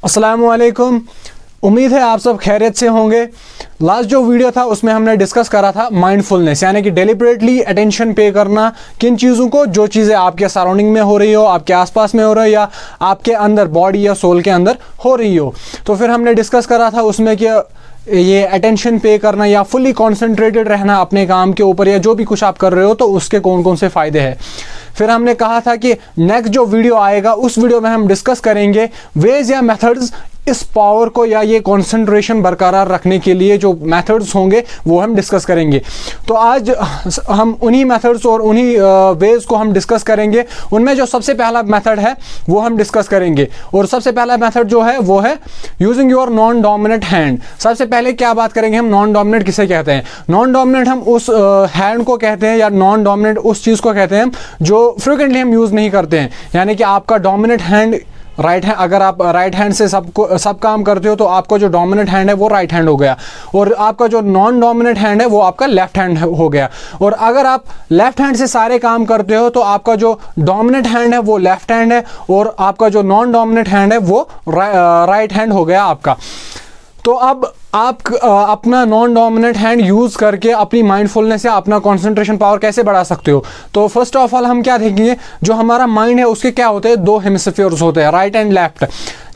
अस्सलामुअलैकुम। उम्मीद है आप सब खैरियत से होंगे। लास्ट जो वीडियो था उसमें हमने डिस्कस करा था माइंडफुलनेस, यानी कि डेलिबरेटली अटेंशन पे करना किन चीज़ों को, जो चीज़ें आपके सराउंडिंग में हो रही हो, आपके आसपास में हो रही हो या आपके अंदर बॉडी या सोल के अंदर हो रही हो। तो फिर हमने डिस्कस करा था उसमें कि ये अटेंशन पे करना या फुली कॉन्सेंट्रेटेड रहना अपने काम के ऊपर या जो भी कुछ आप कर रहे हो, तो उसके कौन कौन से फ़ायदे हैं। फिर हमने कहा था कि नेक्स्ट जो वीडियो आएगा उस वीडियो में हम डिस्कस करेंगे वेज या मेथड्स इस पावर को या ये कंसंट्रेशन बरकरार रखने के लिए जो मेथड्स होंगे वो हम डिस्कस करेंगे। तो आज हम उन्हीं मेथड्स और उन्हीं वेज को हम डिस्कस करेंगे। उनमें जो सबसे पहला मेथड है वो हम डिस्कस करेंगे, और सबसे पहला मेथड जो है वो है using your non dominant hand. सबसे पहले क्या बात करेंगे हम, नॉन डोमिनेंट किसे कहते हैं। नॉन डोमिनेंट हम उस हैंड को कहते हैं, या नॉन डोमिनेंट उस चीज़ को कहते हैं जो फ्रिक्वेंटली हम यूज़ नहीं करते हैं। यानी कि आपका डोमिनेंट हैंड राइट हैंड, अगर आप राइट हैंड से सब काम करते हो तो आपका जो डोमिनेंट हैंड है वो राइट हैंड हो गया, और आपका जो नॉन डोमिनेंट हैंड है वो आपका लेफ्ट हैंड हो गया। और अगर आप लेफ्ट हैंड से सारे काम करते हो तो आपका जो डोमिनेंट हैंड है वो लेफ्ट हैंड है, और आपका जो नॉन डोमिनेंट हैंड है वो राइट हैंड हो गया आपका। तो अब आप अपना नॉन डोमिनेंट हैंड यूज़ करके अपनी माइंडफुलनेस या अपना कंसंट्रेशन पावर कैसे बढ़ा सकते हो। तो फर्स्ट ऑफ ऑल हम क्या देखेंगे, जो हमारा माइंड है उसके क्या होते हैं, दो हेमिस्फीयर्स होते हैं, राइट एंड लेफ्ट।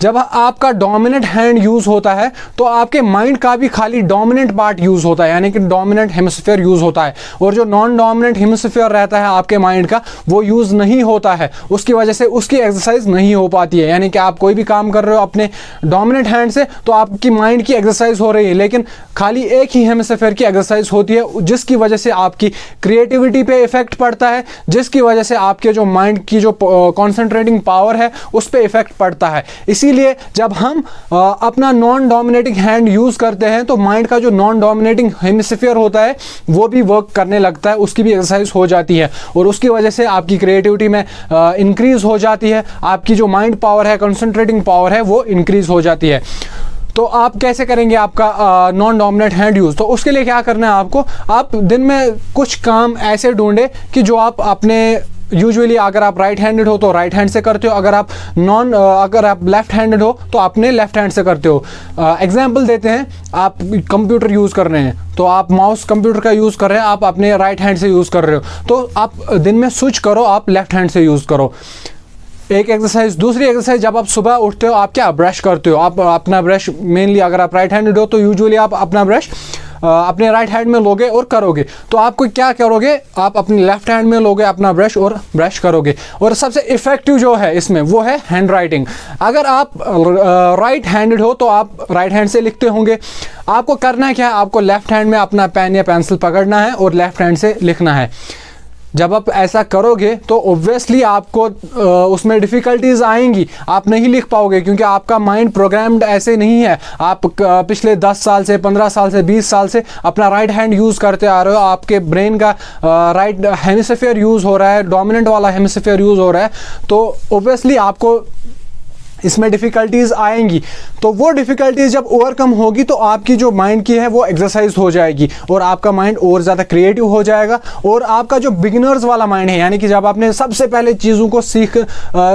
जब आपका डोमिनेंट हैंड यूज़ होता है तो आपके माइंड का भी खाली डोमिनेंट पार्ट यूज़ होता है, यानी कि डोमिनेंट हेमिस्फीयर यूज़ होता है, और जो नॉन डोमिनेंट हेमिस्फीयर रहता है आपके माइंड का वो यूज़ नहीं होता है। उसकी वजह से उसकी एक्सरसाइज नहीं हो पाती है। यानी कि आप कोई भी काम कर रहे हो अपने डोमिनेंट हैंड से तो आपकी माइंड की एक्सरसाइज हो रही है, लेकिन खाली एक ही हेमिस्फीयर की एक्सरसाइज होती है, जिसकी वजह से आपकी क्रिएटिविटी पे इफेक्ट पड़ता है, जिसकी वजह से आपके जो माइंड की जो कॉन्सेंट्रेटिंग पावर है उस पर इफेक्ट पड़ता है। इसीलिए जब हम अपना नॉन डोमिनेटिंग हैंड यूज़ करते हैं तो माइंड का जो नॉन डोमिनेटिंग हेमिस्फीयर होता है वो भी वर्क करने लगता है, उसकी भी एक्सरसाइज हो जाती है, और उसकी वजह से आपकी क्रिएटिविटी में इंक्रीज हो जाती है, आपकी जो माइंड पावर है, कंसंट्रेटिंग पावर है वो इंक्रीज हो जाती है। तो आप कैसे करेंगे आपका नॉन डोमिनेंट हैंड यूज़, तो उसके लिए क्या करना है आपको, आप दिन में कुछ काम ऐसे ढूंढे कि जो आप अपने यूजुअली अगर आप राइट हैंडेड हो तो राइट हैंड से करते हो, अगर आप लेफ्ट हैंडेड हो तो अपने लेफ्ट हैंड से करते हो। एग्जांपल देते हैं, आप कंप्यूटर यूज़ कर रहे हैं तो आप माउस कंप्यूटर का यूज़ कर रहे हैं, आप अपने राइट हैंड से यूज़ कर रहे हो, तो आप दिन में स्विच करो, आप लेफ्ट हैंड से यूज़ करो। एक एक्सरसाइज। दूसरी एक्सरसाइज, जब आप सुबह उठते हो आप क्या ब्रश करते हो, आप अपना ब्रश मेनली अगर आप राइट हैंडेड हो तो यूजुअली आप अपना ब्रश अपने राइट हैंड में लोगे और करोगे, तो आपको क्या करोगे, आप अपने लेफ्ट हैंड में लोगे अपना ब्रश और ब्रश करोगे। और सबसे इफेक्टिव जो है इसमें वो है हैंड राइटिंग। अगर आप राइट हैंडेड हो तो आप राइट हैंड से लिखते होंगे, आपको करना क्या है, आपको लेफ्ट हैंड में अपना पेन या पेंसिल पकड़ना है और लेफ्ट हैंड से लिखना है। जब आप ऐसा करोगे तो ऑब्वियसली आपको उसमें डिफ़िकल्टीज आएंगी, आप नहीं लिख पाओगे, क्योंकि आपका माइंड प्रोग्राम्ड ऐसे नहीं है। आप पिछले 10 साल से, 15 साल से, 20 साल से अपना राइट हैंड यूज़ करते आ रहे हो, आपके ब्रेन का राइट हेमिस्फीयर यूज़ हो रहा है, डोमिनेंट वाला हेमिस्फीयर यूज़ हो रहा है, तो ऑब्वियसली आपको इसमें डिफ़िकल्टीज आएंगी। तो वो डिफ़िकल्टीज जब ओवरकम होगी तो आपकी जो माइंड की है वो एक्सरसाइज हो जाएगी, और आपका माइंड और ज़्यादा क्रिएटिव हो जाएगा। और आपका जो बिगिनर्स वाला माइंड है, यानी कि जब आपने सबसे पहले चीज़ों को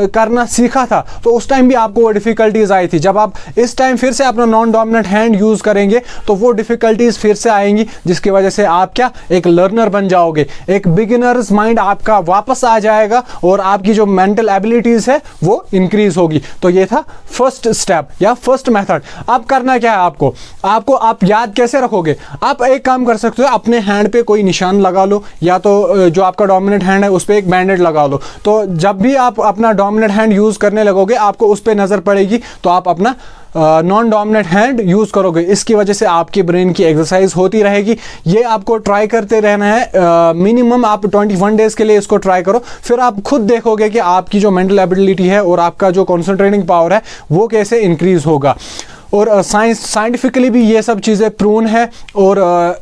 करना सीखा था तो उस टाइम भी आपको वो डिफ़िकल्टीज आई थी। जब आप इस टाइम फिर से अपना नॉन डोमिनेंट हैंड यूज़ करेंगे तो वो डिफ़िकल्टीज फिर से आएंगी, जिसकी वजह से आप क्या, एक लर्नर बन जाओगे, एक बिगिनर्स माइंड आपका वापस आ जाएगा, और आपकी जो मेंटल एबिलिटीज़ है वो इंक्रीज होगी। तो ये था फर्स्ट स्टेप या फर्स्ट मेथड। अब करना क्या है आपको आप याद कैसे रखोगे, आप एक काम कर सकते हो, अपने हैंड पे कोई निशान लगा लो, या तो जो आपका डोमिनेंट हैंड है उस पर एक बैंडेड लगा लो। तो जब भी आप अपना डोमिनेंट हैंड यूज़ करने लगोगे आपको उस पर नज़र पड़ेगी, तो आप अपना नॉन डोमिनेंट हैंड यूज़ करोगे। इसकी वजह से आपके ब्रेन की एक्सरसाइज होती रहेगी। ये आपको ट्राई करते रहना है, मिनिमम आप 21 डेज़ के लिए इसको ट्राई करो, फिर आप खुद देखोगे कि आपकी जो मेंटल एबिलिटी है और आपका जो कॉन्सेंट्रेटिंग पावर है वो कैसे इंक्रीज़ होगा। और साइंटिफिकली भी ये सब चीज़ें प्रूवन है, और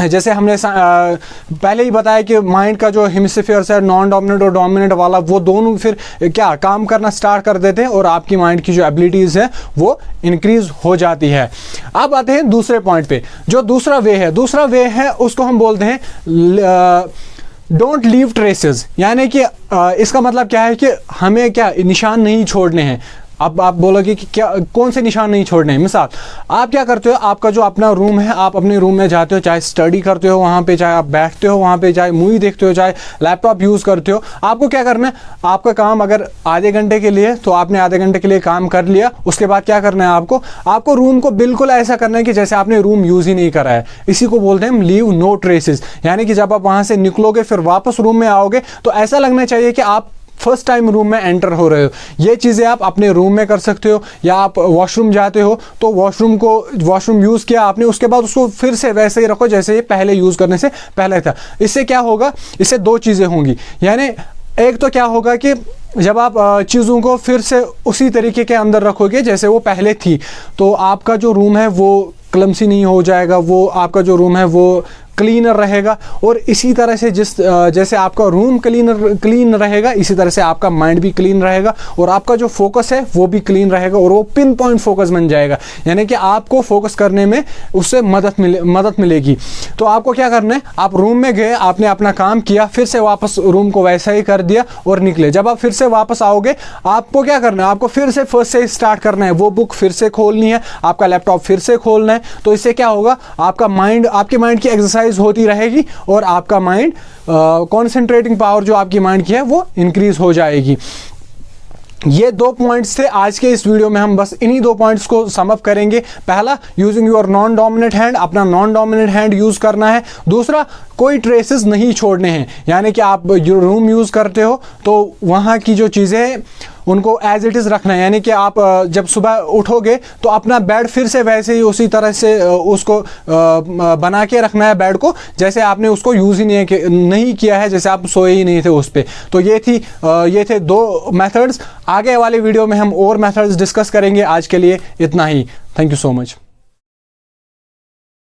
जैसे हमने पहले ही बताया कि माइंड का जो हेमिस्फीयर्स है, नॉन डोमिनेंट और डोमिनेंट वाला, वो दोनों फिर क्या काम करना स्टार्ट कर देते हैं, और आपकी माइंड की जो एबिलिटीज़ है वो इंक्रीज हो जाती है। अब आते हैं दूसरे पॉइंट पे। जो दूसरा वे है उसको हम बोलते हैं डोंट लीव ट्रेसेस, यानी कि इसका मतलब क्या है कि हमें क्या निशान नहीं छोड़ने हैं। अब आप बोलोगे कि क्या कौन से निशान नहीं छोड़ने हैं। मिसाल आप क्या करते हो, आपका जो अपना रूम है, आप अपने रूम में जाते हो, चाहे स्टडी करते हो वहाँ पे, चाहे आप बैठते हो वहाँ पे, चाहे मूवी देखते हो, चाहे लैपटॉप यूज़ करते हो, आपको क्या करना है, आपका काम अगर आधे घंटे के लिए, तो आपने आधे घंटे के लिए काम कर लिया, उसके बाद क्या करना है आपको रूम को बिल्कुल ऐसा करना है कि जैसे आपने रूम यूज़ ही नहीं करा है। इसी को बोलते हैं हम लीव नो ट्रेसेस, यानी कि जब आप वहाँ से निकलोगे फिर वापस रूम में आओगे तो ऐसा लगना चाहिए कि आप फर्स्ट टाइम रूम में एंटर हो रहे हो। ये चीज़ें आप अपने रूम में कर सकते हो, या आप वॉशरूम जाते हो तो वॉशरूम यूज़ किया आपने, उसके बाद उसको फिर से वैसे ही रखो जैसे ये पहले यूज़ करने से पहले था। इससे क्या होगा, इससे दो चीज़ें होंगी, यानी एक तो क्या होगा कि जब आप चीज़ों को फिर से उसी तरीके के अंदर रखोगे जैसे वो पहले थी, तो आपका जो रूम है वो क्लमसी नहीं हो जाएगा, वो आपका जो रूम है वो क्लीनर रहेगा। और इसी तरह से जैसे आपका रूम क्लीन रहेगा, इसी तरह से आपका माइंड भी क्लीन रहेगा और आपका जो फोकस है वो भी क्लीन रहेगा और वो पिन पॉइंट फोकस बन जाएगा, यानी कि आपको फोकस करने में उससे मदद मिलेगी। तो आपको क्या करना है, आप रूम में गए, आपने अपना काम किया, फिर से वापस रूम को वैसा ही कर दिया और निकले। जब आप फिर से वापस आओगे आपको क्या करना है, आपको फिर से फर्स्ट से स्टार्ट करना है, वो बुक फिर से खोलनी है, आपका लैपटॉप फिर से खोलना है। तो इससे क्या होगा, आपके माइंड की एक्सरसाइज होती रहेगी और आपका माइंड कॉन्सेंट्रेटिंग पावर जो आपकी माइंड की है वो इंक्रीज हो जाएगी। ये 2 पॉइंट्स थे आज के इस वीडियो में, हम बस इन्हीं 2 पॉइंट्स को सम अप करेंगे। पहला, using your non dominant hand, अपना नॉन डोमिनेंट हैंड यूज करना है। दूसरा, कोई ट्रेसेस नहीं छोड़ने हैं, यानी कि आप जो रूम यूज करते हो तो वहाँ की जो चीज़ें हैं उनको एज इट इज़ रखना है, यानी कि आप जब सुबह उठोगे तो अपना बेड फिर से वैसे ही उसी तरह से उसको बना के रखना है बेड को, जैसे आपने उसको यूज़ ही नहीं किया है, जैसे आप सोए ही नहीं थे उस पर। तो ये थे 2 मेथड्स। आगे वाले वीडियो में हम और मेथड्स डिस्कस करेंगे। आज के लिए इतना ही। Thank you so much.